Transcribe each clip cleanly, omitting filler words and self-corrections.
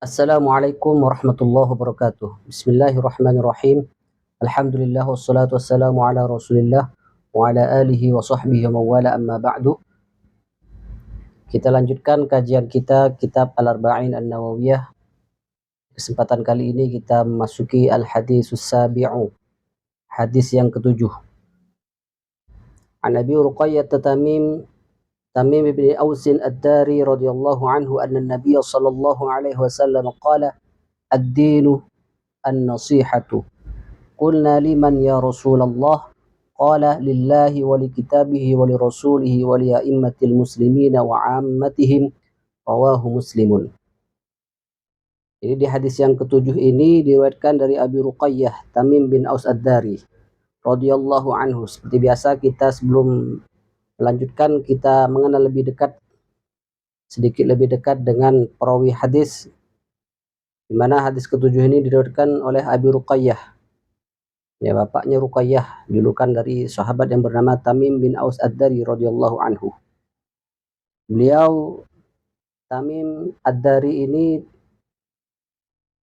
Assalamualaikum warahmatullahi wabarakatuh. Bismillahirrahmanirrahim. Alhamdulillah wassalatu wassalamu ala Rasulillah wa ala alihi wa sahbihi wa mawala amma ba'du. Kita lanjutkan kajian kita kitab Al-Arba'in An-Nawawiyah. Kesempatan kali ini kita memasuki Al-Hadisus Sabi'u, hadis yang ketujuh. An Abi Ruqayyah Tamim bin Aus Ad-Dari radhiyallahu anhu anna an-nabiy sallallahu alaihi wasallam qala ad-dinu an-nasihatu. Qulna liman ya Rasulullah? Qala lillahi wa li kitabihi wa li rasulihi wa li a'immatil muslimina wa 'ammatihim. Rawahu Muslimun. Jadi di hadis yang ketujuh ini diriwayatkan dari Abi Ruqayyah Tamim bin Aus Ad-Dari radhiyallahu anhu. Seperti biasa kita sebelum melanjutkan kita mengenal sedikit lebih dekat dengan perawi hadis, di mana hadis ketujuh ini diriwayatkan oleh Abi Ruqayyah. Ya, bapaknya Ruqayyah, julukan dari sahabat yang bernama Tamim bin Aus Ad-Dari radhiyallahu anhu. Beliau Tamim Ad-Dari ini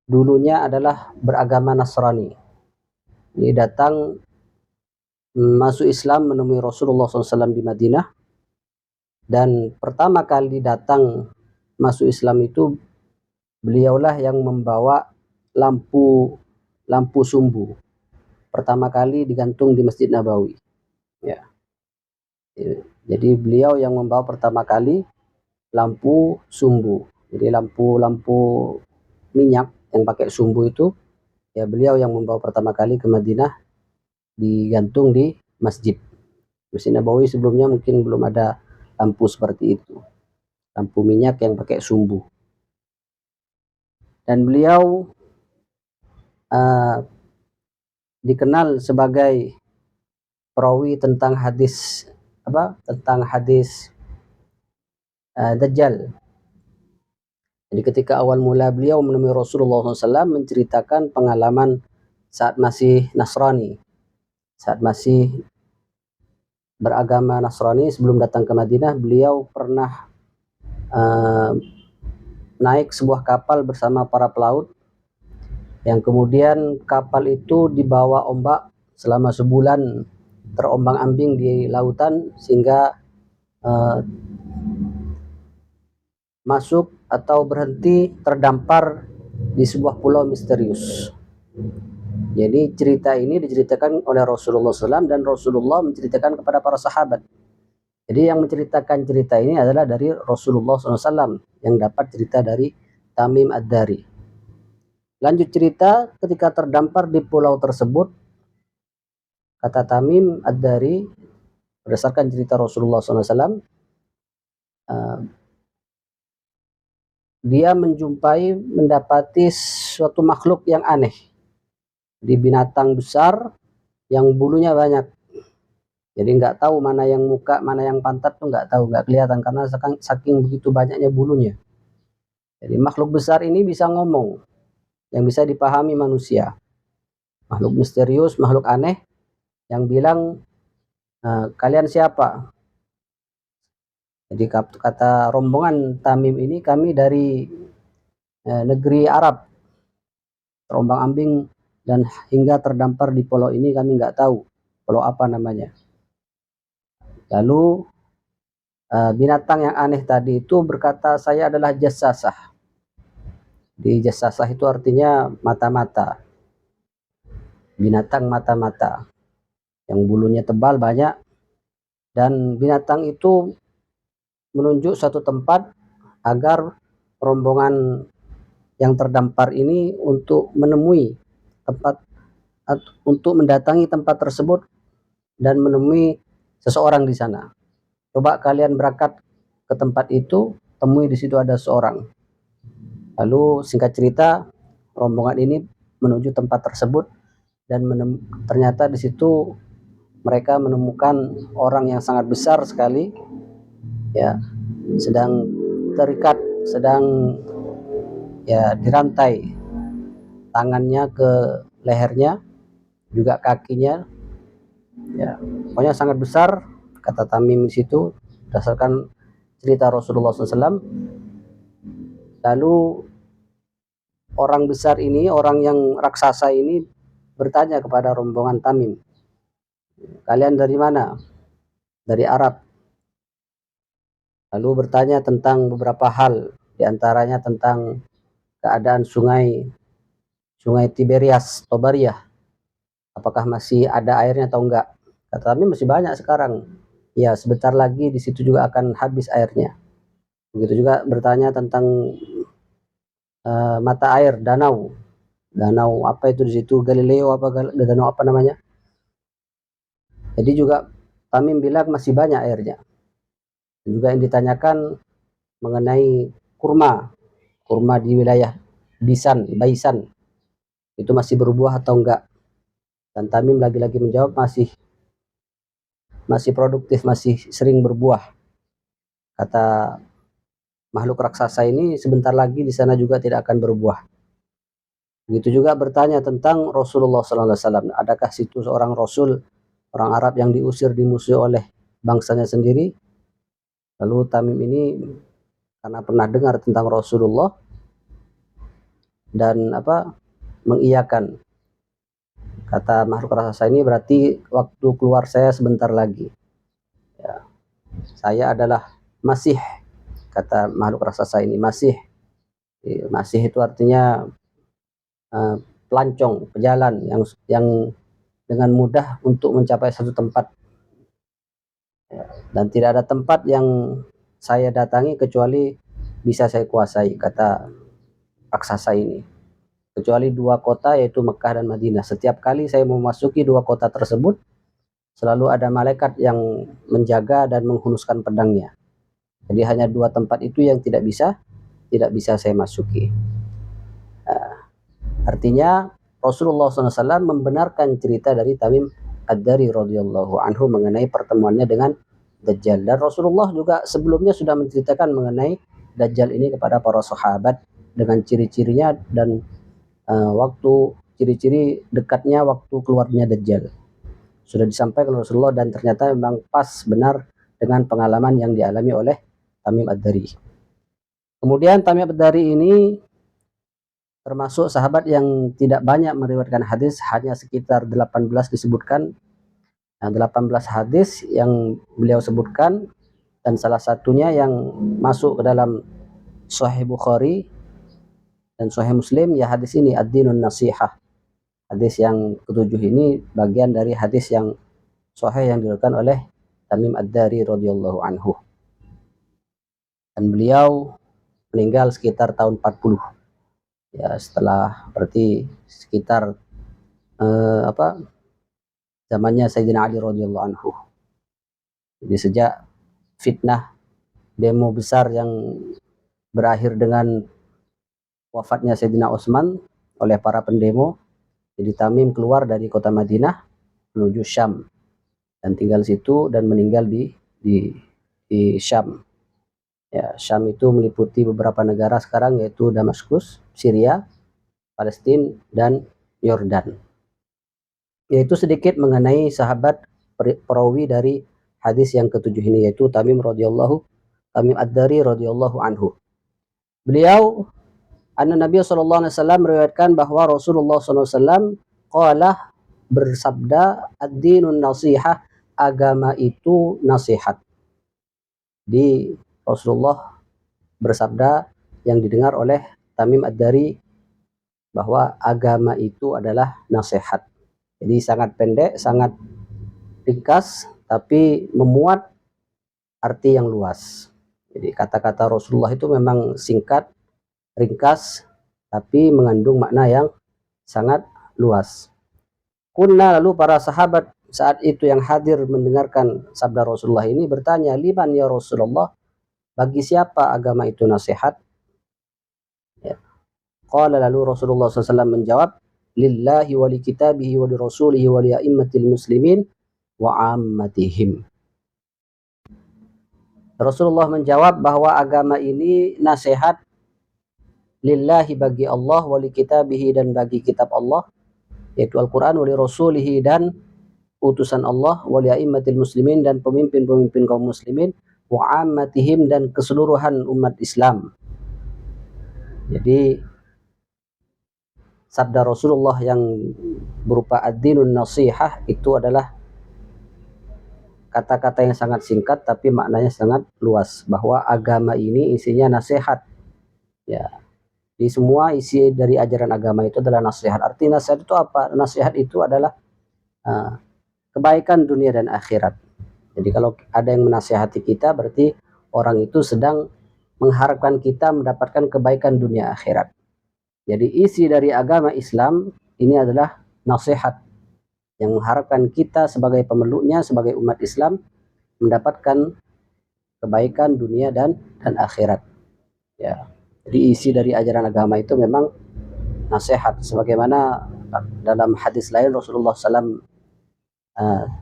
dulunya adalah beragama Nasrani. Ini datang masuk Islam menemui Rasulullah SAW di Madinah, dan pertama kali datang masuk Islam itu beliaulah yang membawa lampu sumbu pertama kali digantung di Masjid Nabawi. Ya. Jadi beliau yang membawa pertama kali lampu sumbu. Jadi lampu minyak yang pakai sumbu itu, ya beliau yang membawa pertama kali ke Madinah, digantung di Masjid Nabawi. Sebelumnya mungkin belum ada lampu seperti itu, lampu minyak yang pakai sumbu. Dan beliau dikenal sebagai perawi tentang hadis Dajjal. Jadi ketika awal mula beliau menemui Rasulullah SAW, menceritakan pengalaman saat masih Nasrani, saat masih beragama Nasrani sebelum datang ke Madinah. Beliau pernah naik sebuah kapal bersama para pelaut, yang kemudian kapal itu dibawa ombak selama sebulan, terombang-ambing di lautan, sehingga masuk atau berhenti terdampar di sebuah pulau misterius. Jadi cerita ini diceritakan oleh Rasulullah SAW, dan Rasulullah menceritakan kepada para sahabat. Jadi yang menceritakan cerita ini adalah dari Rasulullah SAW, yang dapat cerita dari Tamim Ad-Dari. Lanjut cerita, ketika terdampar di pulau tersebut, kata Tamim Ad-Dari, berdasarkan cerita Rasulullah SAW, dia mendapati suatu makhluk yang aneh, di binatang besar yang bulunya banyak. Jadi nggak tahu mana yang muka, mana yang pantat tuh nggak tahu, nggak kelihatan karena saking begitu banyaknya bulunya. Jadi makhluk besar ini bisa ngomong, yang bisa dipahami manusia. Makhluk misterius, makhluk aneh, yang bilang, kalian siapa? Jadi kata rombongan Tamim ini, kami dari negeri Arab, terombang-ambing dan hingga terdampar di pulau ini, kami nggak tahu pulau apa namanya. Lalu binatang yang aneh tadi itu berkata, saya adalah jassasah. Di jassasah itu artinya mata-mata, binatang mata-mata yang bulunya tebal banyak, dan binatang itu menunjuk suatu tempat agar rombongan yang terdampar ini untuk mendatangi tempat tersebut dan menemui seseorang di sana. Coba kalian berangkat ke tempat itu, temui di situ ada seorang. Lalu singkat cerita, rombongan ini menuju tempat tersebut, dan ternyata di situ mereka menemukan orang yang sangat besar sekali, ya, sedang terikat, dirantai tangannya ke lehernya, juga kakinya, ya, pokoknya sangat besar, kata Tamim di situ, berdasarkan cerita Rasulullah SAW. Lalu orang besar ini, orang yang raksasa ini bertanya kepada rombongan Tamim, kalian dari mana? Dari Arab. Lalu bertanya tentang beberapa hal, diantaranya tentang keadaan sungai Tiberias, Tiberias, apakah masih ada airnya atau enggak. Kata Tamim, masih banyak sekarang. Ya, sebentar lagi di situ juga akan habis airnya. Begitu juga bertanya tentang mata air, danau apa itu di situ, Galileo danau apa namanya. Jadi juga Tamim bilang masih banyak airnya. Dan juga yang ditanyakan mengenai kurma di wilayah Baisan itu masih berbuah atau enggak. Dan Tamim lagi-lagi menjawab masih produktif, masih sering berbuah. Kata makhluk raksasa ini sebentar lagi di sana juga tidak akan berbuah. Begitu juga bertanya tentang Rasulullah SAW. Adakah situ seorang Rasul, orang Arab yang diusir, dimusuhi oleh bangsanya sendiri? Lalu Tamim ini karena pernah dengar tentang Rasulullah dan mengiyakan. Kata makhluk raksasa ini, berarti waktu keluar saya sebentar lagi. Ya, saya adalah Masih, kata makhluk raksasa ini, Masih. Masih itu artinya pelancong, pejalan yang dengan mudah untuk mencapai satu tempat. Dan tidak ada tempat yang saya datangi kecuali bisa saya kuasai, kata raksasa ini. Kecuali dua kota, yaitu Mekah dan Madinah. Setiap kali saya memasuki dua kota tersebut, selalu ada malaikat yang menjaga dan menghunuskan pedangnya. Jadi hanya dua tempat itu yang tidak bisa saya masuki. Artinya Rasulullah SAW membenarkan cerita dari Tamim Ad-Dari radhiyallahu anhu mengenai pertemuannya dengan Dajjal. Dan Rasulullah juga sebelumnya sudah menceritakan mengenai Dajjal ini kepada para sahabat dengan ciri-cirinya dan waktu ciri-ciri dekatnya waktu keluarnya Dajjal. Sudah disampaikan oleh Rasulullah dan ternyata memang pas benar dengan pengalaman yang dialami oleh Tamim Ad-Dari. Kemudian Tamim Ad-Dari ini termasuk sahabat yang tidak banyak meriwayatkan hadis, hanya sekitar 18 disebutkan. 18 hadis yang beliau sebutkan, dan salah satunya yang masuk ke dalam Sahih Bukhari dan Sahih Muslim, ya hadis ini, Ad-Dinun Nasihah. Hadis yang ketujuh ini bagian dari hadis yang sahih yang diriwayatkan oleh Tamim Ad-Dari radhiyallahu anhu. Dan beliau meninggal sekitar tahun 40. Ya, setelah berarti sekitar zamannya Sayyidina Ali radhiyallahu anhu. Jadi sejak fitnah demo besar yang berakhir dengan wafatnya Sayyidina Utsman oleh para pendemo, jadi Tamim keluar dari kota Madinah menuju Syam dan tinggal situ dan meninggal di Syam. Ya, Syam itu meliputi beberapa negara sekarang, yaitu Damaskus, Syria, Palestina, dan Yordan. Yaitu sedikit mengenai sahabat perawi dari hadis yang ketujuh ini, yaitu Tamim Ad-Dari radhiyallahu anhu. Beliau Nabi sallallahu alaihi wasallam meriwayatkan bahwa Rasulullah sallallahu alaihi wasallam qala, bersabda, ad-dinun nasihah, agama itu nasihat. Di Rasulullah bersabda yang didengar oleh Tamim Ad-Dari bahwa agama itu adalah nasihat. Jadi sangat pendek, sangat ringkas, tapi memuat arti yang luas. Jadi kata-kata Rasulullah itu memang singkat, ringkas, tapi mengandung makna yang sangat luas. Kunna, lalu para sahabat saat itu yang hadir mendengarkan sabda Rasulullah ini bertanya, liman ya Rasulullah, bagi siapa agama itu nasihat? Ya. Qala, lalu Rasulullah SAW menjawab, lillahi wa li kitabihi wa li rasulihi wa li a'immatil muslimin wa ammatihim. Rasulullah menjawab bahwa agama ini nasihat lillahi, bagi Allah, wa li kitabihi, dan bagi kitab Allah, yaitu Al-Quran, wa li rasulihi, dan utusan Allah, wa li a'immatil muslimin, dan pemimpin-pemimpin kaum muslimin, wa ammatihim, dan keseluruhan umat Islam. Jadi sabda Rasulullah yang berupa ad-dinun nasihah itu adalah kata-kata yang sangat singkat tapi maknanya sangat luas, bahwa agama ini isinya nasihat. Ya, di semua isi dari ajaran agama itu adalah nasihat. Arti nasihat itu apa? Nasihat itu adalah kebaikan dunia dan akhirat. Jadi kalau ada yang menasihati kita, berarti orang itu sedang mengharapkan kita mendapatkan kebaikan dunia akhirat. Jadi isi dari agama Islam ini adalah nasihat yang mengharapkan kita sebagai pemeluknya, sebagai umat Islam mendapatkan kebaikan dunia dan akhirat. Ya. Jadi isi dari ajaran agama itu memang nasihat, sebagaimana dalam hadis lain Rasulullah SAW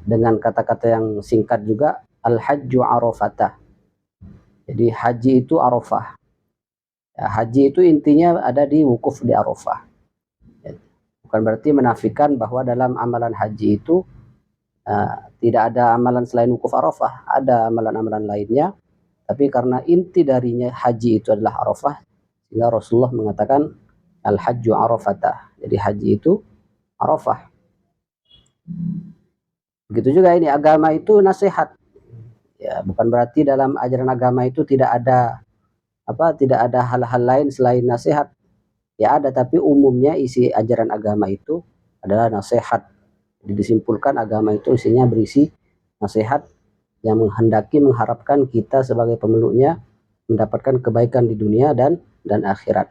dengan kata-kata yang singkat juga, al-hajju arafatah. Jadi haji itu Arafah. Ya, haji itu intinya ada di wukuf di Arafah. Ya, bukan berarti menafikan bahwa dalam amalan haji itu tidak ada amalan selain wukuf Arafah. Ada amalan-amalan lainnya, tapi karena inti darinya haji itu adalah Arafah, sehingga Rasulullah mengatakan al-hajju arafatah. Jadi haji itu Arafah. Begitu juga ini, agama itu nasihat. Ya, bukan berarti dalam ajaran agama itu tidak ada hal-hal lain selain nasihat. Ya ada, tapi umumnya isi ajaran agama itu adalah nasihat. Jadi disimpulkan agama itu isinya berisi nasihat yang mengharapkan kita sebagai pemeluknya mendapatkan kebaikan di dunia dan akhirat.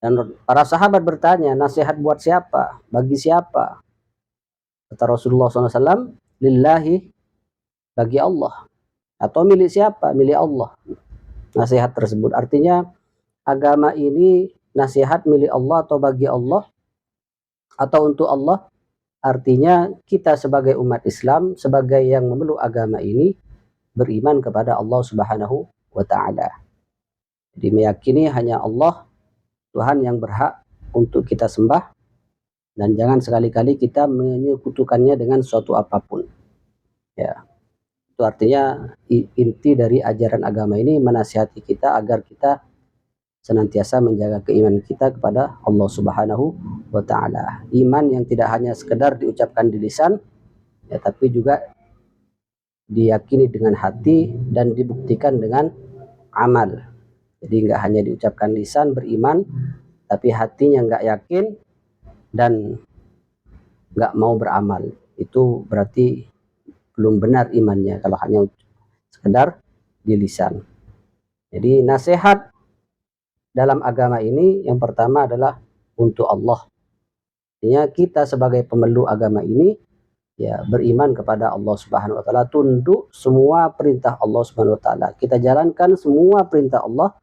Dan para sahabat bertanya, nasihat buat siapa? Bagi siapa? Kata Rasulullah SAW, lillahi, bagi Allah. Atau milik siapa? Milik Allah. Nasihat tersebut artinya agama ini nasihat milik Allah atau bagi Allah atau untuk Allah. Artinya kita sebagai umat Islam, sebagai yang memeluk agama ini, beriman kepada Allah Subhanahu wa Ta'ala. Jadi meyakini hanya Allah Tuhan yang berhak untuk kita sembah, dan jangan sekali-kali kita menyekutukannya dengan suatu apapun. Ya, itu artinya inti dari ajaran agama ini menasihati kita agar kita senantiasa menjaga keimanan kita kepada Allah Subhanahu wa Ta'ala. Iman yang tidak hanya sekedar diucapkan di lisan, ya, tapi juga diyakini dengan hati dan dibuktikan dengan amal. Jadi nggak hanya diucapkan lisan beriman, tapi hatinya nggak yakin dan nggak mau beramal. Itu berarti belum benar imannya kalau hanya sekedar di lisan. Jadi nasihat dalam agama ini yang pertama adalah untuk Allah. Artinya kita sebagai pemeluk agama ini ya beriman kepada Allah Subhanahu wa Ta'ala, tunduk semua perintah Allah Subhanahu wa Ta'ala, kita jalankan semua perintah Allah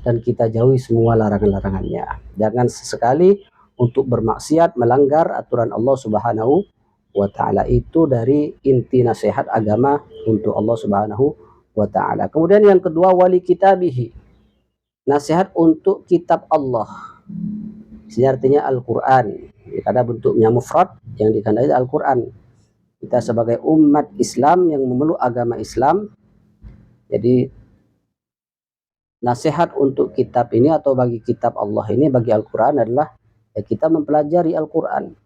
dan kita jauhi semua larangan-larangannya. Jangan sesekali untuk bermaksiat, melanggar aturan Allah Subhanahu wa Ta'ala. Itu dari inti nasihat agama untuk Allah Subhanahu wa Ta'ala. Kemudian yang kedua, wali kitabihi, nasihat untuk kitab Allah. Ini artinya Al-Quran. Ada bentuknya mufrad yang dikandai Al-Quran. Kita sebagai umat Islam yang memeluk agama Islam, jadi nasihat untuk kitab ini atau bagi kitab Allah ini, bagi Al-Quran adalah ya kita mempelajari Al-Quran.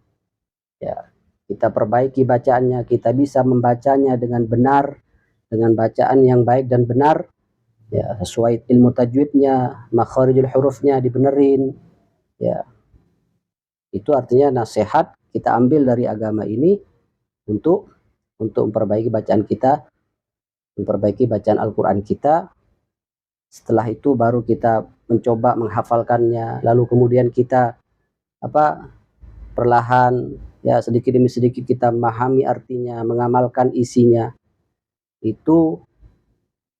Ya, kita perbaiki bacaannya, kita bisa membacanya dengan benar, dengan bacaan yang baik dan benar. Ya, sesuai ilmu tajwidnya, makharijul hurufnya dibenerin. Ya, itu artinya nasihat kita ambil dari agama ini untuk memperbaiki bacaan kita, memperbaiki bacaan Al-Quran kita. Setelah itu baru kita mencoba menghafalkannya, lalu kemudian kita perlahan ya sedikit demi sedikit kita memahami artinya, mengamalkan isinya. Itu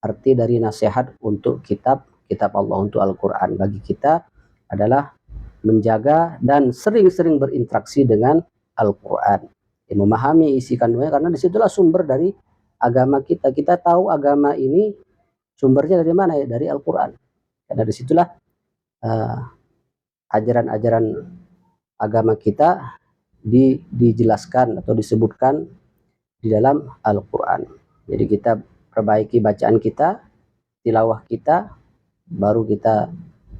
arti dari nasihat untuk kitab Allah, untuk Al-Quran. Bagi kita adalah menjaga dan sering-sering berinteraksi dengan Al-Quran, ya, memahami isi kandungannya, karena disitulah sumber dari agama kita. Kita tahu agama ini sumbernya dari mana ya? Dari Al-Quran. Karena disitulah ajaran-ajaran agama kita dijelaskan atau disebutkan di dalam Al-Quran. Jadi kita perbaiki bacaan kita, tilawah kita, baru kita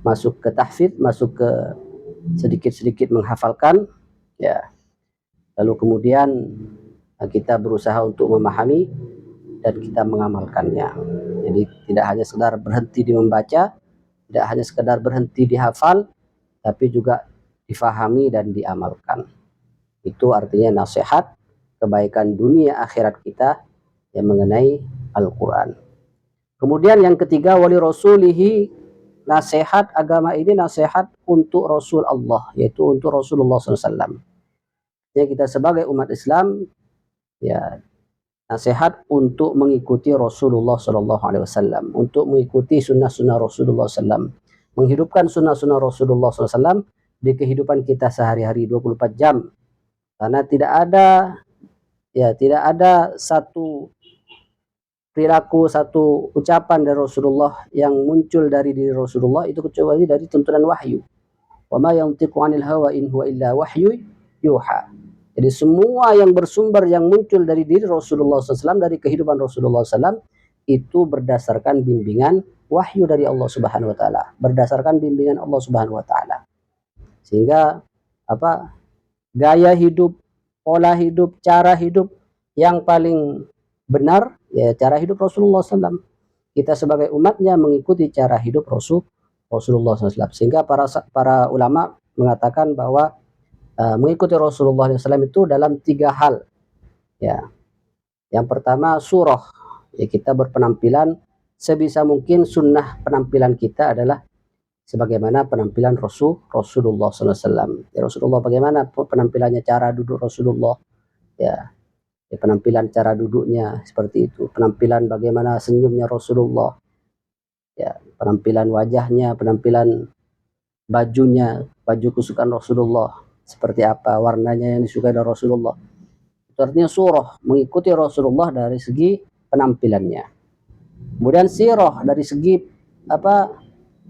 masuk ke tahfidz, masuk ke sedikit-sedikit menghafalkan, ya. Lalu kemudian kita berusaha untuk memahami dan kita mengamalkannya. Jadi tidak hanya sekedar berhenti di membaca, tidak hanya sekedar berhenti dihafal, tapi juga difahami dan diamalkan. Itu artinya nasihat kebaikan dunia akhirat kita yang mengenai Al-Quran. Kemudian yang ketiga, wali rasulihi, nasihat agama ini nasihat untuk Rasul Allah, yaitu untuk Rasulullah SAW. Ya, kita sebagai umat Islam, ya, nasihat untuk mengikuti Rasulullah SAW, untuk mengikuti sunnah-sunnah Rasulullah SAW, menghidupkan sunnah-sunnah Rasulullah SAW di kehidupan kita sehari-hari 24 jam. Karena tidak ada satu perilaku, satu ucapan dari Rasulullah yang muncul dari diri Rasulullah itu kecuali dari tuntunan wahyu. Wa ma yantiqu 'anil hawa in huwa illa wahyu yuha. Jadi semua yang bersumber, yang muncul dari diri Rasulullah SAW, dari kehidupan Rasulullah SAW, itu berdasarkan bimbingan wahyu dari Allah Subhanahu Wa Taala, berdasarkan bimbingan Allah Subhanahu Wa Taala. Sehingga gaya hidup, pola hidup, cara hidup yang paling benar, ya cara hidup Rasulullah SAW. Kita sebagai umatnya mengikuti cara hidup Rasulullah SAW. Sehingga para ulama mengatakan bahwa mengikuti Rasulullah SAW itu dalam 3 hal. Ya, yang pertama surah, ya kita berpenampilan sebisa mungkin, sunnah penampilan kita adalah sebagaimana penampilan Rasulullah SAW. Ya, Rasulullah bagaimana penampilannya, cara duduk Rasulullah, ya penampilan cara duduknya seperti itu, penampilan bagaimana senyumnya Rasulullah, ya penampilan wajahnya, penampilan bajunya, baju kesukaan Rasulullah seperti apa, warnanya yang disukai dari Rasulullah. Itu artinya surah, mengikuti Rasulullah dari segi penampilannya. Kemudian sirah, dari segi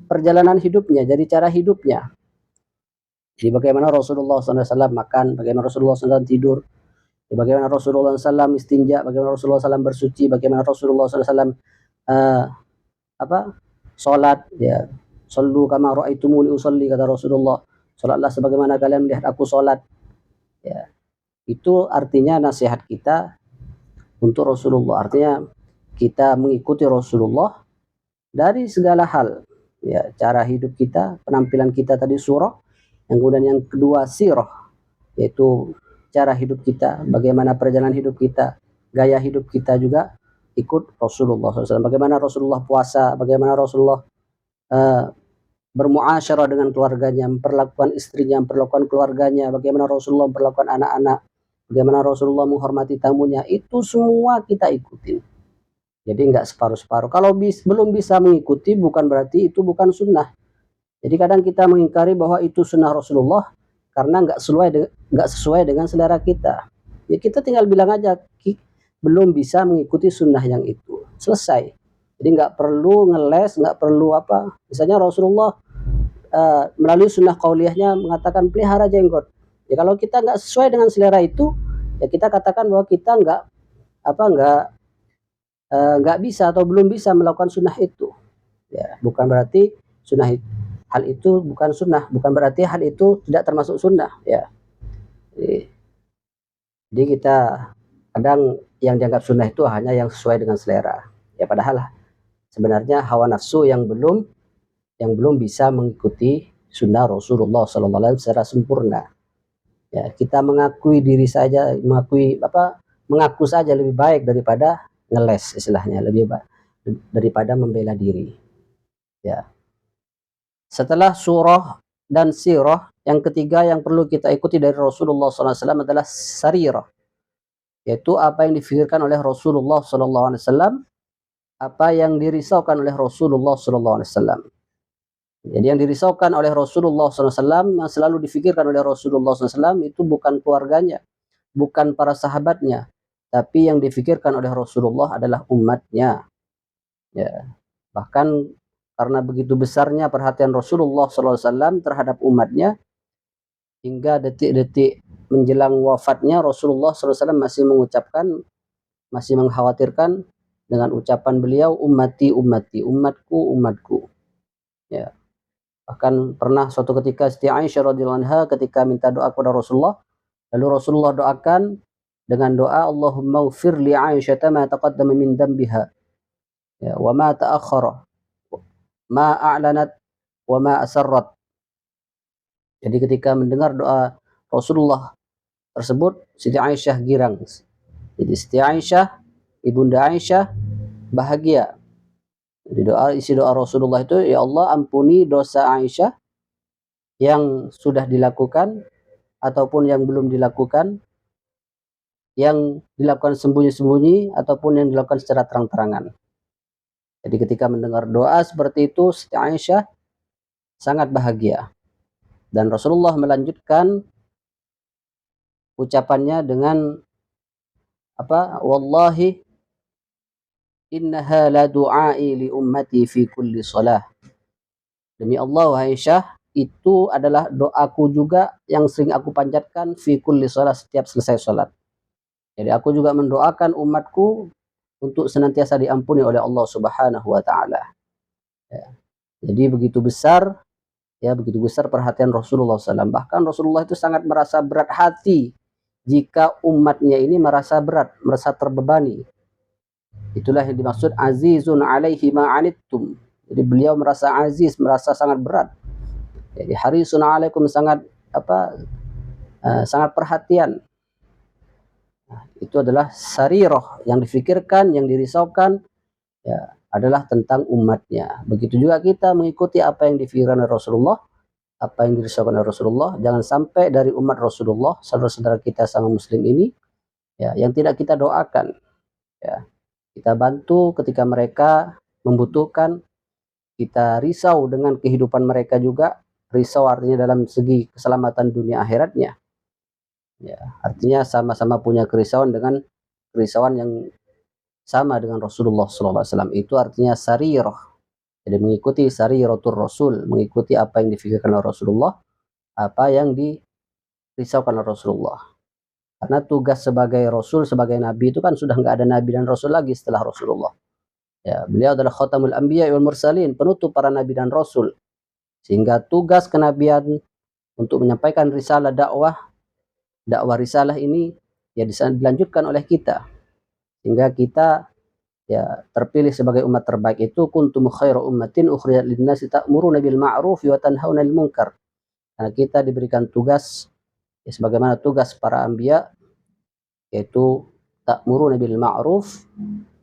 perjalanan hidupnya, jadi cara hidupnya. Jadi bagaimana Rasulullah SAW makan, bagaimana Rasulullah SAW tidur, bagaimana Rasulullah SAW istinja, bagaimana Rasulullah SAW bersuci, bagaimana Rasulullah SAW sholat, ya sallu kama ra'aitumuni usolli, kata Rasulullah, sholatlah sebagaimana kalian melihat aku sholat. Ya, itu artinya nasihat kita untuk Rasulullah, artinya kita mengikuti Rasulullah dari segala hal, ya cara hidup kita, penampilan kita tadi surah, yang kemudian yang kedua sirah, yaitu cara hidup kita, bagaimana perjalanan hidup kita, gaya hidup kita juga ikut Rasulullah SAW. Bagaimana Rasulullah puasa, bagaimana Rasulullah bermuasyarah dengan keluarganya, memperlakukan istrinya, memperlakukan keluarganya, bagaimana Rasulullah memperlakukan anak-anak, bagaimana Rasulullah menghormati tamunya, itu semua kita ikutin. Jadi nggak separuh-separuh. Kalau belum bisa mengikuti, bukan berarti itu bukan sunnah. Jadi kadang kita mengingkari bahwa itu sunnah Rasulullah karena nggak sesuai dengan selera kita. Ya kita tinggal bilang aja, belum bisa mengikuti sunnah yang itu. Selesai. Jadi nggak perlu ngeles, nggak perlu apa. Misalnya Rasulullah melalui sunnah qauliyahnya mengatakan pelihara jenggot. Ya kalau kita nggak sesuai dengan selera itu, ya kita katakan bahwa kita nggak bisa atau belum bisa melakukan sunnah itu. Ya, bukan berarti hal itu bukan sunnah, bukan berarti hal itu tidak termasuk sunnah. Ya, jadi kita kadang yang dianggap sunnah itu hanya yang sesuai dengan selera. Ya padahal sebenarnya hawa nafsu yang belum bisa mengikuti sunnah Rasulullah SAW secara sempurna. Ya, kita mengakui diri saja, mengaku saja lebih baik daripada ngeles, istilahnya lebih baik daripada membela diri. Ya. Setelah surah dan sirah, yang ketiga yang perlu kita ikuti dari Rasulullah SAW adalah sarirah, yaitu apa yang difikirkan oleh Rasulullah SAW, apa yang dirisaukan oleh Rasulullah SAW. Jadi yang dirisaukan oleh Rasulullah SAW, yang selalu difikirkan oleh Rasulullah SAW itu bukan keluarganya, bukan para sahabatnya, tapi yang difikirkan oleh Rasulullah adalah umatnya. Ya, bahkan karena begitu besarnya perhatian Rasulullah SAW terhadap umatnya, hingga detik-detik menjelang wafatnya Rasulullah SAW masih mengkhawatirkan dengan ucapan beliau, ummati ummati, umatku umatku. Ya. Bahkan pernah suatu ketika Siti Aisyah radhiyallahu anha ketika minta doa kepada Rasulullah, lalu Rasulullah doakan dengan doa Allahumma ufir li Aisyah ma taqaddama min dambiha ya, wa ma ta'akhkhara, ma a'lanat wa ma asarrat. Jadi ketika mendengar doa Rasulullah tersebut, Siti Aisyah girang. Jadi Siti Aisyah, Ibunda Aisyah bahagia. Jadi isi doa Rasulullah itu, ya Allah ampuni dosa Aisyah yang sudah dilakukan ataupun yang belum dilakukan, yang dilakukan sembunyi-sembunyi ataupun yang dilakukan secara terang-terangan. Jadi ketika mendengar doa seperti itu, Siti Aisyah sangat bahagia. Dan Rasulullah melanjutkan ucapannya dengan apa? Wallahi innaha la du'ai li ummati fi kulli shalah. Demi Allah Aisyah, itu adalah doaku juga yang sering aku panjatkan fi kulli shalah, setiap selesai salat. Jadi aku juga mendoakan umatku untuk senantiasa diampuni oleh Allah Subhanahu wa taala. Ya. Jadi begitu besar perhatian Rasulullah SAW. Bahkan Rasulullah itu sangat merasa berat hati jika umatnya ini merasa berat, merasa terbebani. Itulah yang dimaksud azizun alaihi ma'anittum. Jadi beliau merasa aziz, merasa sangat berat. Jadi harisun alaikum, sangat sangat perhatian. Nah, itu adalah sarirah yang difikirkan, yang dirisaukan ya, adalah tentang umatnya. Begitu juga kita mengikuti apa yang difikirkan oleh Rasulullah, apa yang dirisaukan oleh Rasulullah. Jangan sampai dari umat Rasulullah, saudara-saudara kita sama muslim ini ya, yang tidak kita doakan ya. Kita bantu ketika mereka membutuhkan, kita risau dengan kehidupan mereka juga. Risau artinya dalam segi keselamatan dunia akhiratnya. Ya, artinya sama-sama punya kerisauan dengan kerisauan yang sama dengan Rasulullah SAW. Itu artinya sarirah. Jadi mengikuti sariratul Rasul, mengikuti apa yang difikirkan oleh Rasulullah, apa yang dirisaukan oleh Rasulullah. Karena tugas sebagai Rasul, sebagai Nabi itu kan sudah nggak ada Nabi dan Rasul lagi setelah Rasulullah. Ya, beliau adalah khatamul anbiya wal mursalin, penutup para Nabi dan Rasul. Sehingga tugas kenabian untuk menyampaikan risalah dakwah risalah ini ya dilanjutkan oleh kita. Sehingga kita ya terpilih sebagai umat terbaik itu kuntum khairu ummatin ukhrijat lin-nasi ta'muruna bil ma'ruf wa tanhauna 'anil munkar. Karena kita diberikan tugas ya sebagaimana tugas para anbiya, yaitu ta'muruna bil ma'ruf,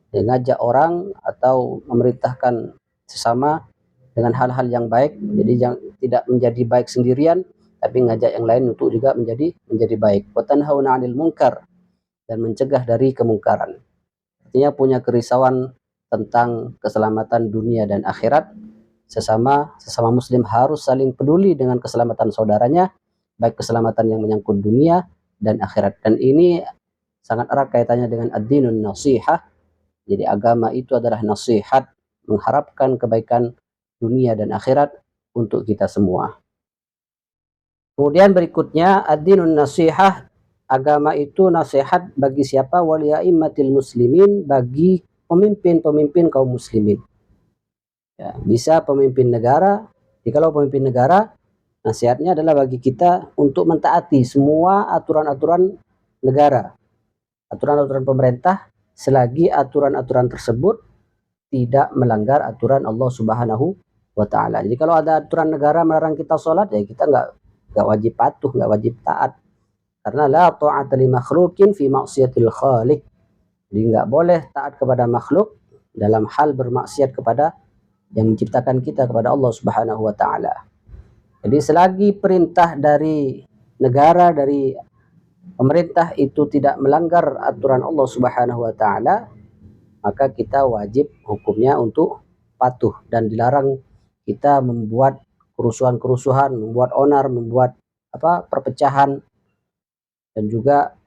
mengajak orang atau memerintahkan sesama dengan hal-hal yang baik. Jadi tidak menjadi baik sendirian, tapi mengajak yang lain untuk juga menjadi baik. Wa tanhauna 'anil munkar, dan mencegah dari kemungkaran. Artinya punya kerisauan tentang keselamatan dunia dan akhirat. Sesama muslim harus saling peduli dengan keselamatan saudaranya, baik keselamatan yang menyangkut dunia dan akhirat. Dan ini sangat erat kaitannya dengan ad-dinun nasihah. Jadi agama itu adalah nasihat, mengharapkan kebaikan dunia dan akhirat untuk kita semua. Kemudian berikutnya ad-dinun nasihah, agama itu nasihat bagi siapa? Waliyaimmatil muslimin, bagi pemimpin-pemimpin kaum muslimin. Ya, bisa pemimpin negara. Jikalau pemimpin negara, nasihatnya adalah bagi kita untuk mentaati semua aturan-aturan negara, aturan-aturan pemerintah, selagi aturan-aturan tersebut tidak melanggar aturan Allah Subhanahu wa taala. Jadi kalau ada aturan negara melarang kita sholat, ya kita nggak wajib patuh, nggak wajib taat. Karena la ta'ata li makhlukin fi maksiatil khaliq. Jadi nggak boleh taat kepada makhluk dalam hal bermaksiat kepada yang menciptakan kita, kepada Allah Subhanahu wa taala. Jadi selagi perintah dari negara, dari pemerintah itu tidak melanggar aturan Allah Subhanahu wa taala, maka kita wajib hukumnya untuk patuh, dan dilarang kita membuat kerusuhan-kerusuhan, membuat onar, membuat perpecahan, dan juga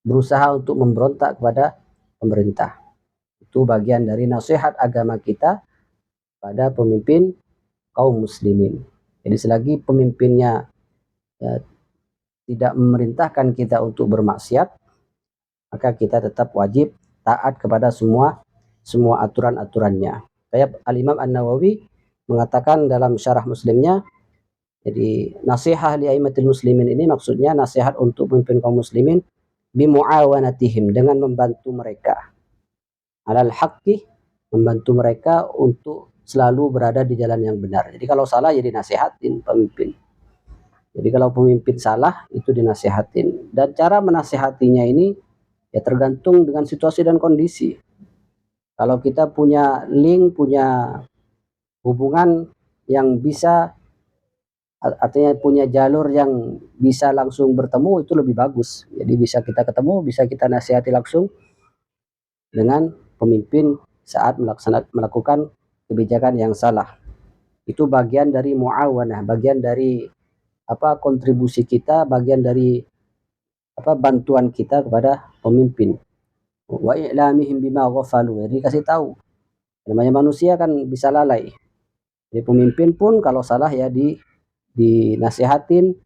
berusaha untuk memberontak kepada pemerintah. Itu bagian dari nasihat agama kita pada pemimpin kaum muslimin. Jadi selagi pemimpinnya ya, tidak memerintahkan kita untuk bermaksiat, maka kita tetap wajib taat kepada semua aturan-aturannya. Kayak Al-Imam An-Nawawi mengatakan dalam syarah Muslimnya, jadi nasihat li aimatil muslimin ini maksudnya nasihat untuk pemimpin kaum muslimin bimuawanatihim, dengan membantu mereka alal haqqi, membantu mereka untuk selalu berada di jalan yang benar. Jadi kalau salah ya dinasihatin pemimpin. Jadi kalau pemimpin salah itu dinasihatin. Dan cara menasihatinya ini ya tergantung dengan situasi dan kondisi. Kalau kita punya link, punya hubungan yang bisa, artinya punya jalur yang bisa langsung bertemu, itu lebih bagus. Jadi bisa kita ketemu, bisa kita nasihati langsung dengan pemimpin saat melakukan kebijakan yang salah. Itu bagian dari muawanah, bagian dari kontribusi kita, bagian dari bantuan kita kepada pemimpin. Wa i'lamihim bima ghafalu, jadi kasih tahu. Namanya manusia kan bisa lalai. Jadi pemimpin pun kalau salah ya dinasihatin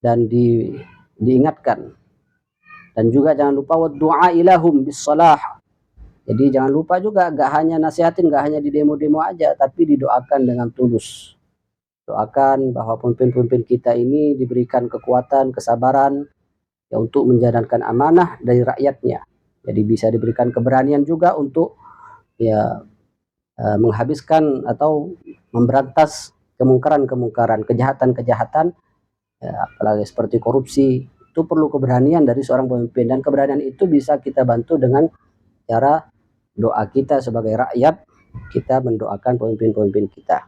dan diingatkan. Dan juga jangan lupa wa du'a ilahum bis salah. Jadi jangan lupa juga, gak hanya nasihatin, gak hanya di demo-demo aja, tapi didoakan dengan tulus. Doakan bahwa pemimpin-pemimpin kita ini diberikan kekuatan, kesabaran ya untuk menjalankan amanah dari rakyatnya. Jadi bisa diberikan keberanian juga untuk ya menghabiskan atau memberantas kemungkaran-kemungkaran, kejahatan-kejahatan, ya, apalagi seperti korupsi. Itu perlu keberanian dari seorang pemimpin, dan keberanian itu bisa kita bantu dengan cara doa kita sebagai rakyat. Kita mendoakan pemimpin-pemimpin kita.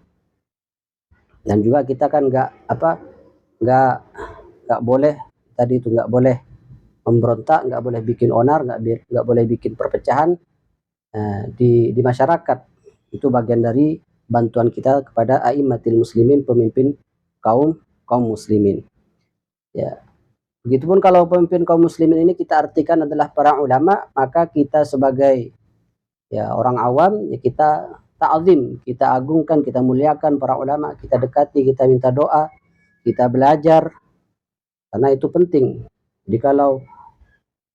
Dan juga kita kan nggak boleh tadi itu, nggak boleh memberontak, nggak boleh bikin onar, nggak boleh bikin perpecahan di masyarakat. Itu bagian dari bantuan kita kepada a'immatil muslimin, pemimpin kaum muslimin. Ya, begitupun kalau pemimpin kaum muslimin ini kita artikan adalah para ulama, maka kita sebagai ya orang awam ya kita ta'zim, kita agungkan, kita muliakan para ulama, kita dekati, kita minta doa, kita belajar, karena itu penting. Jadi kalau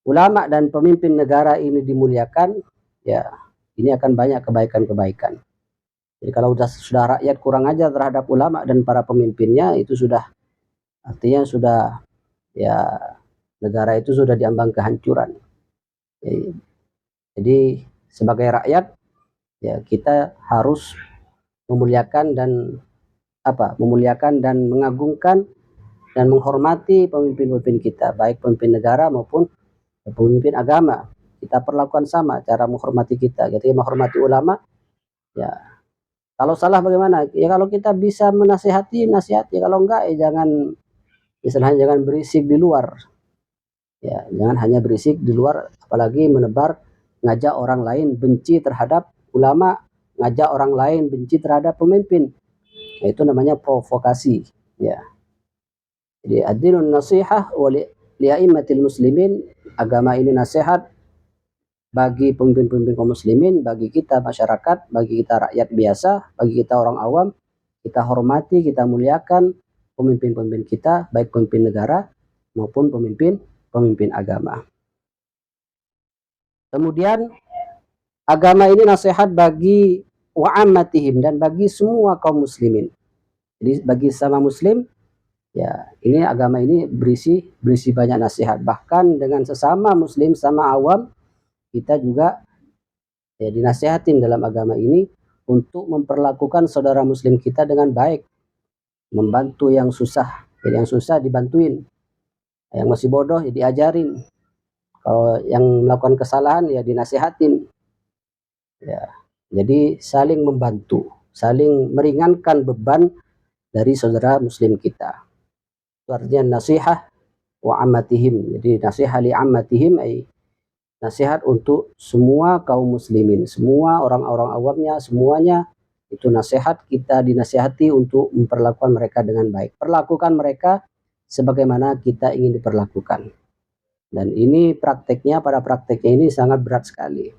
ulama dan pemimpin negara ini dimuliakan, ya ini akan banyak kebaikan-kebaikan. Jadi kalau sudah rakyat kurang ajar terhadap ulama dan para pemimpinnya, itu sudah artinya sudah ya negara itu sudah diambang kehancuran. Jadi sebagai rakyat ya kita harus memuliakan dan mengagungkan dan menghormati pemimpin-pemimpin kita, baik pemimpin negara maupun pemimpin agama. Kita perlakukan sama cara menghormati kita. Jadi menghormati ulama ya. Kalau salah bagaimana? Ya kalau kita bisa menasihati, nasihati. Kalau enggak ya jangan, istilahnya jangan berisik di luar. Ya, jangan hanya berisik di luar, apalagi menebar, ngajak orang lain benci terhadap ulama, ngajak orang lain benci terhadap pemimpin. Nah, itu namanya provokasi, ya. Jadi ad-dinun nasihah wa li'aimatil muslimin, agama ini nasihat bagi pemimpin-pemimpin kaum muslimin, bagi kita masyarakat, bagi kita rakyat biasa, bagi kita orang awam. Kita hormati, kita muliakan pemimpin-pemimpin kita, baik pemimpin negara maupun pemimpin agama. Kemudian agama ini nasihat bagi wa'ammatihim, dan bagi semua kaum muslimin. Jadi bagi sama muslim ya, ini agama ini berisi banyak nasihat. Bahkan dengan sesama muslim, sama awam, kita juga ya dinasihatin dalam agama ini untuk memperlakukan saudara muslim kita dengan baik, membantu yang susah. Jadi yang susah dibantuin, yang masih bodoh ya diajarin, kalau yang melakukan kesalahan ya dinasihatin. Ya, jadi saling membantu, saling meringankan beban dari saudara muslim kita. Itu artinya nasihah wa ammatihim. Jadi nasihah li ammatihim, nasihat untuk semua kaum muslimin, semua orang-orang awamnya, semuanya itu nasihat. Kita dinasihati untuk memperlakukan mereka dengan baik. Perlakukan mereka sebagaimana kita ingin diperlakukan. Dan ini prakteknya, pada prakteknya ini sangat berat sekali.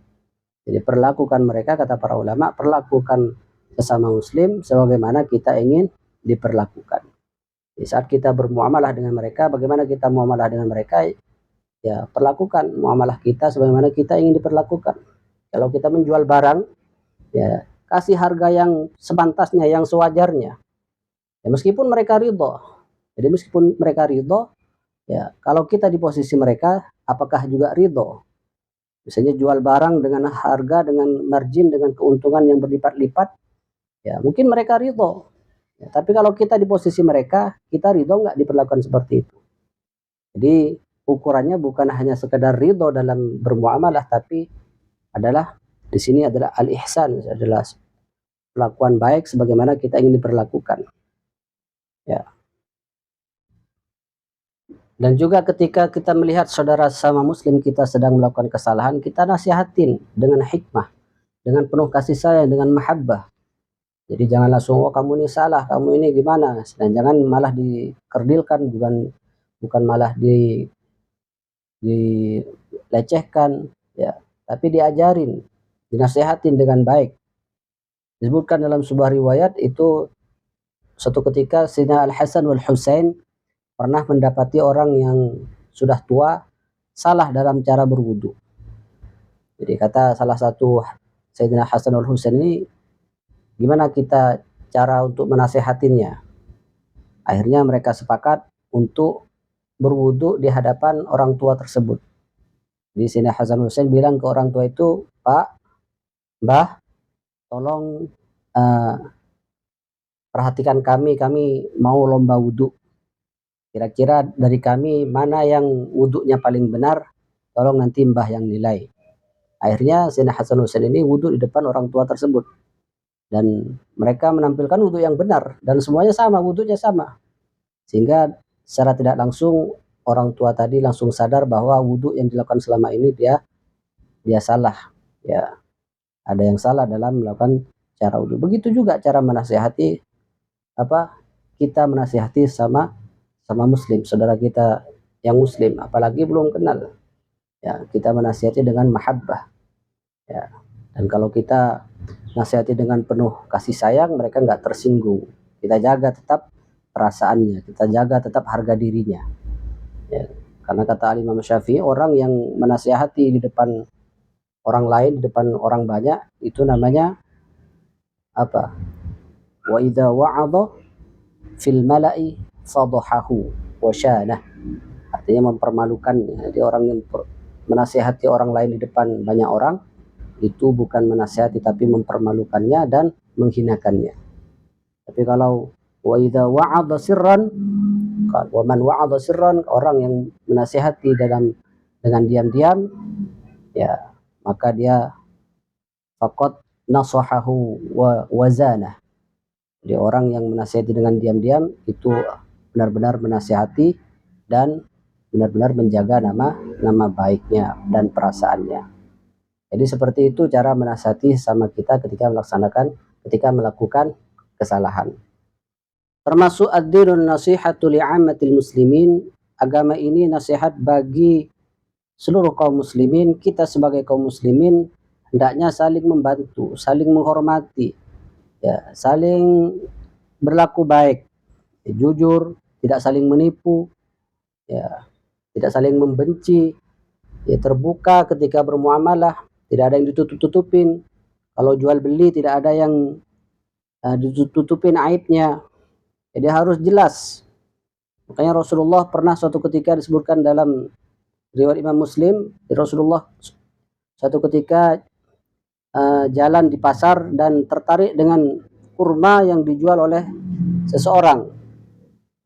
Jadi perlakukan mereka, kata para ulama, perlakukan sesama muslim sebagaimana kita ingin diperlakukan. Di saat kita bermuamalah dengan mereka, bagaimana kita muamalah dengan mereka, ya perlakukan muamalah kita sebagaimana kita ingin diperlakukan. Kalau kita menjual barang, ya kasih harga yang sepantasnya, yang sewajarnya. Ya, meskipun mereka ridho. Jadi meskipun mereka ridho, ya kalau kita di posisi mereka, apakah juga ridho? Misalnya jual barang dengan harga, dengan margin, dengan keuntungan yang berlipat-lipat, ya mungkin mereka ridho. Ya, tapi kalau kita di posisi mereka, kita ridho nggak diperlakukan seperti itu. Jadi ukurannya bukan hanya sekedar ridho dalam bermuamalah, tapi adalah di sini adalah al-ihsan, adalah perlakuan baik sebagaimana kita ingin diperlakukan. Ya. Dan juga ketika kita melihat saudara sama muslim kita sedang melakukan kesalahan, kita nasihatin dengan hikmah, dengan penuh kasih sayang, dengan mahabbah. Jadi jangan langsung, oh kamu ini salah, kamu ini gimana, dan jangan malah dikerdilkan, bukan malah dilecehkan, ya, tapi diajarin, dinasihatin dengan baik. Disebutkan dalam sebuah riwayat itu suatu ketika Sayyidina Al-Hasan wal Husain pernah mendapati orang yang sudah tua salah dalam cara berwudu. Jadi kata salah satu Sayyidina Hasan wal Husain ini, gimana kita cara untuk menasehatinya? Akhirnya mereka sepakat untuk berwudu di hadapan orang tua tersebut. Di sini Hasan Husain bilang ke orang tua itu, Pak, Mbah, tolong perhatikan kami mau lomba wudu. Kira-kira dari kami mana yang wudunya paling benar, tolong nanti Mbah yang nilai. Akhirnya Sayyidina Hasan Husain ini wudu di depan orang tua tersebut. Dan mereka menampilkan wudu yang benar, dan semuanya sama, wudunya sama. Sehingga secara tidak langsung orang tua tadi langsung sadar bahwa wudu yang dilakukan selama ini dia salah. Ya, ada yang salah dalam melakukan cara wudu. Begitu juga cara menasihati kita menasihati sama muslim, saudara kita yang muslim, apalagi belum kenal. Ya, kita menasihati dengan mahabbah. Ya. Dan kalau kita nasihati dengan penuh kasih sayang, mereka nggak tersinggung. Kita jaga tetap perasaannya, kita jaga tetap harga dirinya. Ya. Karena kata Imam Syafi'i, orang yang menasihati di depan orang lain, di depan orang banyak, itu namanya apa? Wa idza wa'adha fil mala'i fadhahahu wa syanah. Artinya mempermalukan. Jadi orang yang menasihati orang lain di depan banyak orang itu bukan menasihati tapi mempermalukannya dan menghinakannya. Tapi kalau wa idza wa'adha sirran, wa man wa'adha sirran, orang yang menasihati dengan diam-diam, ya maka dia faqad nasahahu wa wazana. Jadi orang yang menasihati dengan diam-diam itu benar-benar menasihati dan benar-benar menjaga nama baiknya dan perasaannya. Jadi seperti itu cara menasihati sama kita ketika melakukan kesalahan. Termasuk ad-dinun nasihatu li'ammatil muslimin, agama ini nasihat bagi seluruh kaum muslimin. Kita sebagai kaum muslimin hendaknya saling membantu, saling menghormati, ya, saling berlaku baik, ya, jujur, tidak saling menipu, ya, tidak saling membenci, ya, terbuka ketika bermuamalah, tidak ada yang ditutup-tutupin. Kalau jual beli tidak ada yang ditutupin aibnya, jadi harus jelas. Makanya Rasulullah pernah suatu ketika disebutkan dalam riwayat Imam Muslim, Rasulullah suatu ketika jalan di pasar dan tertarik dengan kurma yang dijual oleh seseorang.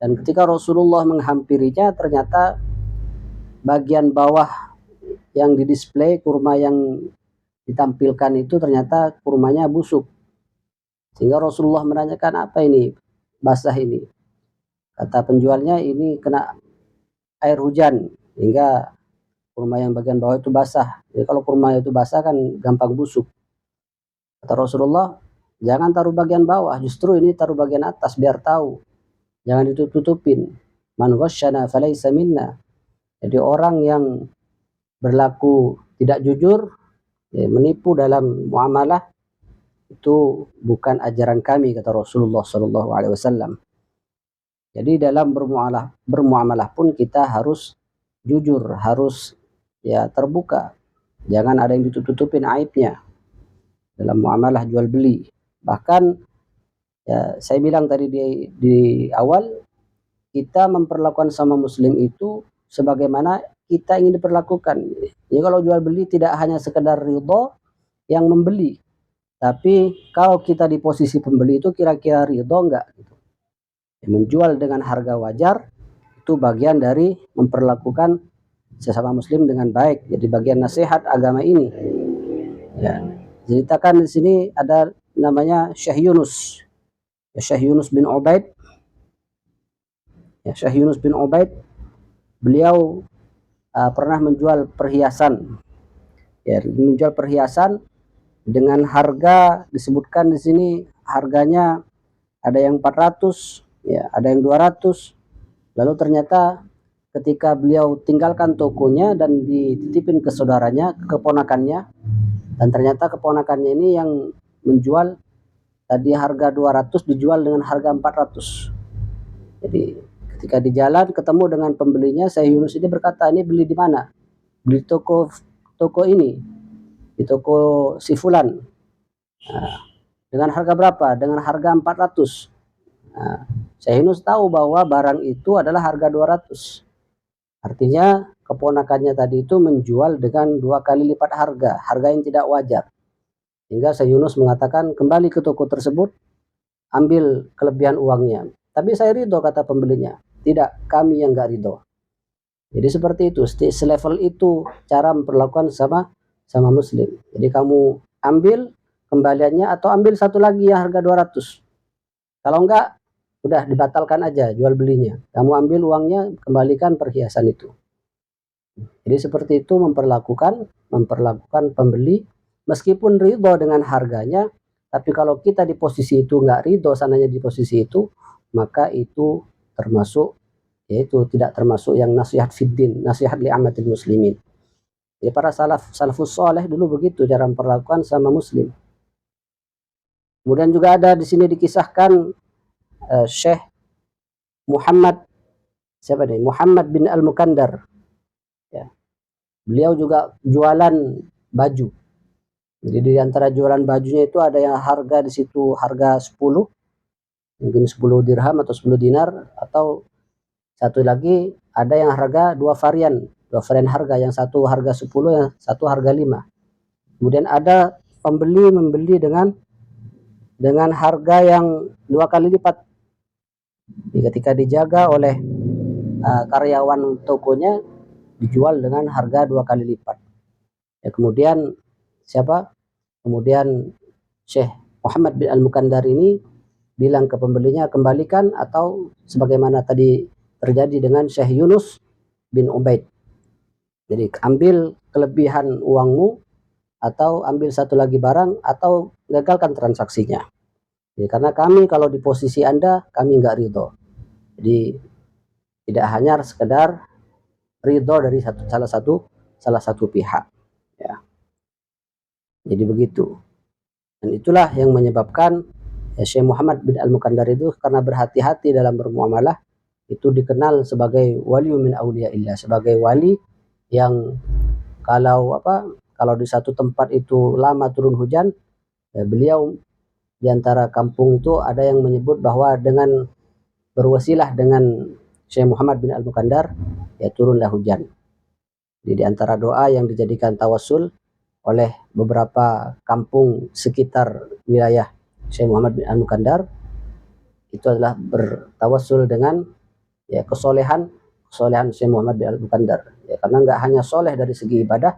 Dan ketika Rasulullah menghampirinya, ternyata bagian bawah yang didisplay kurma yang ditampilkan itu ternyata kurmanya busuk. Sehingga Rasulullah menanyakan, apa ini basah ini? Kata penjualnya, ini kena air hujan hingga kurma yang bagian bawah itu basah. Jadi kalau kurma itu basah kan gampang busuk. Kata Rasulullah, jangan taruh bagian bawah, justru ini taruh bagian atas biar tahu. Jangan ditutup-tutupin. Man ghasyana falaysa minna. Jadi orang yang berlaku tidak jujur, ya, menipu dalam muamalah, itu bukan ajaran kami, kata Rasulullah SAW. Jadi dalam bermuamalah pun kita harus jujur, harus ya terbuka. Jangan ada yang ditutup-tutupin aibnya dalam muamalah jual beli. Bahkan ya saya bilang tadi di awal, kita memperlakukan sama muslim itu sebagaimana kita ingin diperlakukan. Jadi kalau jual beli tidak hanya sekedar ridho yang membeli, tapi kalau kita di posisi pembeli itu kira-kira ridho enggak gitu. Menjual dengan harga wajar itu bagian dari memperlakukan sesama muslim dengan baik. Jadi bagian nasihat agama ini. Ya. Ceritakan di sini ada namanya Syekh Yunus. Ya, Syekh Yunus bin Ubaid. Ya, Syekh Yunus bin Ubaid, beliau pernah menjual perhiasan. Ya, menjual perhiasan dengan harga disebutkan di sini harganya ada yang 400, ya, ada yang 200. Lalu ternyata ketika beliau tinggalkan tokonya dan dititipin ke saudaranya, ke keponakannya, dan ternyata keponakannya ini yang menjual tadi harga 200 dijual dengan harga 400. Jadi ketika di jalan ketemu dengan pembelinya, Syekh Yunus ini berkata, ini beli di mana? Beli toko ini, di toko si Fulan. Nah, dengan harga berapa? Dengan harga 400. Nah, Syekh Yunus tahu bahwa barang itu adalah harga 200. Artinya keponakannya tadi itu menjual dengan 2 kali lipat harga yang tidak wajar. Hingga Syekh Yunus mengatakan, kembali ke toko tersebut, ambil kelebihan uangnya. Tapi saya ridho, kata pembelinya. Tidak, kami yang enggak ridho. Jadi seperti itu, selevel itu cara memperlakukan sama muslim. Jadi kamu ambil kembaliannya atau ambil satu lagi yang harga 200. Kalau enggak, udah dibatalkan aja jual belinya. Kamu ambil uangnya, kembalikan perhiasan itu. Jadi seperti itu memperlakukan pembeli, meskipun ridho dengan harganya, tapi kalau kita di posisi itu enggak ridho, sananya di posisi itu, maka itu termasuk, yaitu tidak termasuk yang nasihat fiddin, nasihat li amatil muslimin. Jadi para salafus soleh dulu begitu cara memperlakukan sama muslim. Kemudian juga ada di sini dikisahkan Syekh Muhammad bin Al-Mukandar. Ya. Beliau juga jualan baju. Jadi di antara jualan bajunya itu ada yang harga di situ harga 10, mungkin 10 dirham atau 10 dinar, atau satu lagi ada yang harga dua varian harga, yang satu harga 10, yang satu harga 5. Kemudian ada pembeli membeli dengan harga yang 2 kali lipat. Jadi ketika dijaga oleh karyawan tokonya, dijual dengan harga 2 kali lipat. Ya, kemudian Syekh Muhammad bin Al-Mukandar ini bilang ke pembelinya, kembalikan, atau sebagaimana tadi terjadi dengan Syekh Yunus bin Ubaid. Jadi ambil kelebihan uangmu, atau ambil satu lagi barang, atau gagalkan transaksinya. Jadi karena kami kalau di posisi Anda, kami nggak ridho. Jadi tidak hanya sekedar ridho dari salah satu pihak. Ya. Jadi begitu. Dan itulah yang menyebabkan Syekh Muhammad bin Al-Mukandar itu karena berhati-hati dalam bermuamalah, itu dikenal sebagai wali min auliyaillah, sebagai wali yang kalau di satu tempat itu lama turun hujan, ya beliau di antara kampung itu ada yang menyebut bahwa dengan berwasilah dengan Syekh Muhammad bin Al-Mukandar, ya turunlah hujan. Jadi di antara doa yang dijadikan tawasul oleh beberapa kampung sekitar wilayah Syekh Muhammad bin Al-Mukandar, itu adalah bertawasul dengan ya kesolehan Syekh Muhammad bin Al-Mukandar. Ya, karena enggak hanya soleh dari segi ibadah,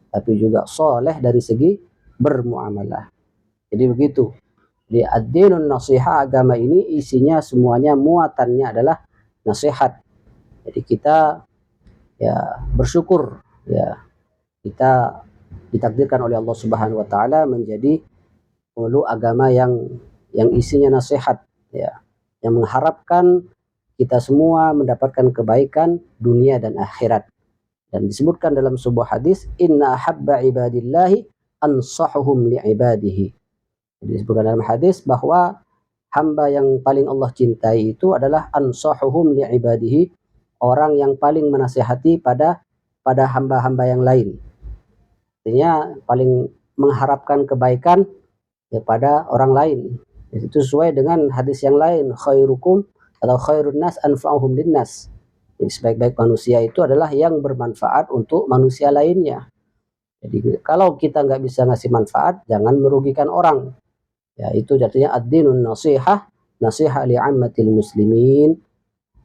tapi juga soleh dari segi bermuamalah. Jadi begitu. Di ad-dinun nasiha, agama ini isinya semuanya muatannya adalah nasihat. Jadi kita ya bersyukur, ya kita ditakdirkan oleh Allah Subhanahu wa taala menjadi penghulu agama yang isinya nasihat, ya, yang mengharapkan kita semua mendapatkan kebaikan dunia dan akhirat. Dan disebutkan dalam sebuah hadis, inna habba ibadillahi ansahuhum li'ibadihi. Jadi disebutkan dalam hadis bahwa hamba yang paling Allah cintai itu adalah ansahuhum li'ibadihi, orang yang paling menasihati pada hamba-hamba yang lain. Artinya paling mengharapkan kebaikan pada orang lain. Itu sesuai dengan hadis yang lain, khairukum atau khairun nas anfa'uhum linnas. Jadi sebaik-baik manusia itu adalah yang bermanfaat untuk manusia lainnya. Jadi kalau kita nggak bisa ngasih manfaat, jangan merugikan orang. Ya, itu jadinya ad-dinun nasihah, nasihah li'ammatil muslimin.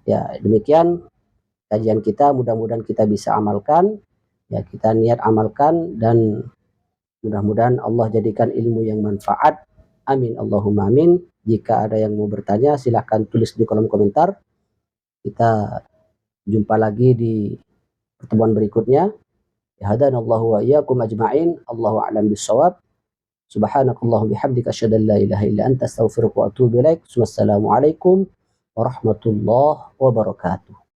Ya, demikian kajian kita, mudah-mudahan kita bisa amalkan. Ya, kita niat amalkan dan mudah-mudahan Allah jadikan ilmu yang manfaat. Amin Allahumma amin. Jika ada yang mau bertanya silahkan tulis di kolom komentar. Kita jumpa lagi di pertemuan berikutnya. Hadanallahu wa iyyakum ajma'in. Allahu a'lam bissawab. Subhanakallahumma bihamdika asyhadu an la ilaha illa anta astaghfiruka wa atubu ilaik. Wassalamualaikum warahmatullahi wabarakatuh.